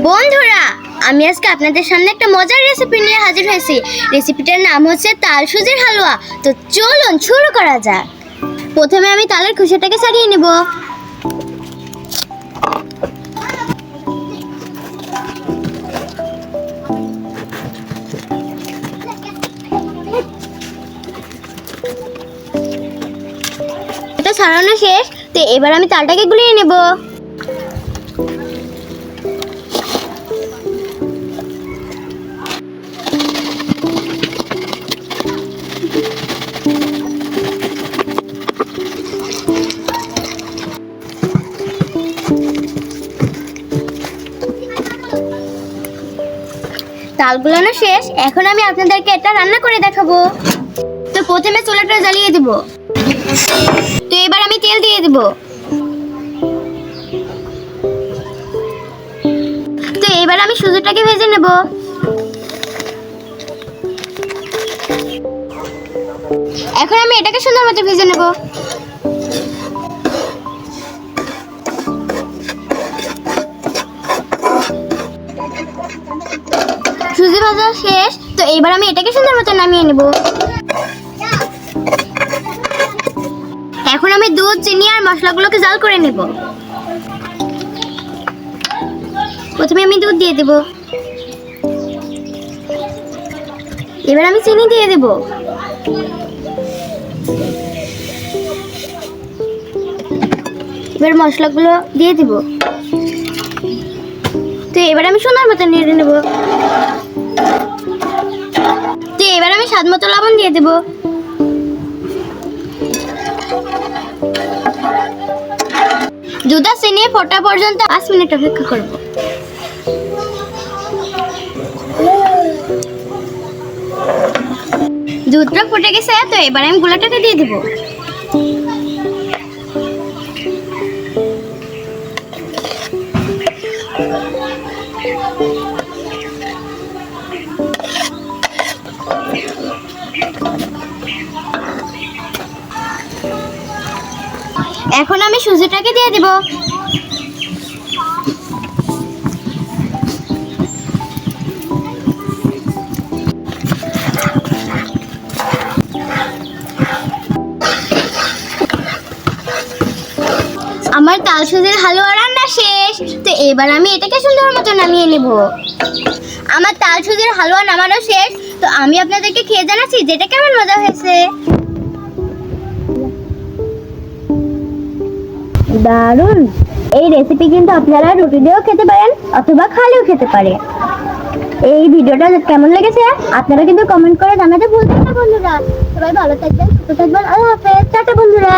বন্ধুরা, আমি আজকে আপনাদের সামনে একটা মজার রেসিপি নিয়ে হাজির হয়েছি। রেসিপিটার নাম হচ্ছে তাল সুজির হালুয়া। তো চলুন শুরু করা যাক। প্রথমে আমি তালের খোসাটাকে ছাড়িয়ে নেব। এটা ছাড়ানো শেষ। তো এবার আমি তালটাকে গুলিয়ে নেব। তাল গুলানো শেষ। এখন আমি আপনাদেরকে এটা রান্না করে দেখাবো। তো প্রথমে চুলাটা জ্বালিয়ে দেব। তো এবার আমি তেল দিয়ে দেব। তো এবার আমি সুজিটাকে ভেজে নেব। এখন আমি এটাকে সুন্দর মতো ভেজে নেব। সুজি ভাজা শেষ। তো এবার আমি এটাকে সুন্দর মতো নামিয়ে নেব। এখন আমি দুধ, চিনি আর মশলাগুলোকে জাল করে নেব। প্রথমে আমি দুধ দিয়ে দেব। এবার আমি চিনি দিয়ে দেব। এবার মশলাগুলো দিয়ে দেব। তো এবার আমি সুন্দর মতো নেড়ে নেব। তো এবার আমি স্বাদ মতো লবণ দিয়ে দেব। দুধ আর চিনি ফোটা পর্যন্ত 5 মিনিট অপেক্ষা করব। দুধটা ফুটে গেছে। তো এবার আমি গুলাটাকে দিয়ে দেব। এখন আমি সুজিটাকে দিয়ে দেব। আমার তাল সুজির হালুয়া রান্না শেষ। তো এবার আমি এটাকে সুন্দর মতো নামিয়ে নেব। আমার তাল সুজির হালুয়া নামানো শেষ। তো আমি আপনাদেরকে খেয়ে জানাচ্ছি যেটা কেমন মজা হয়েছে। দারুণ! এই রেসিপি কিন্তু আপনারা রুটি দিয়েও খেতে পারেন অথবা খালিও খেতে পারেন। এই ভিডিওটা কেমন লেগেছে আপনারা কিন্তু কমেন্ট করে জানাতে ভুলবেন না বন্ধুরা। সবাই ভালো থাকবেন, সুস্থ থাকবেন। আল্লাহ হাফেজ। টাটা বন্ধুরা।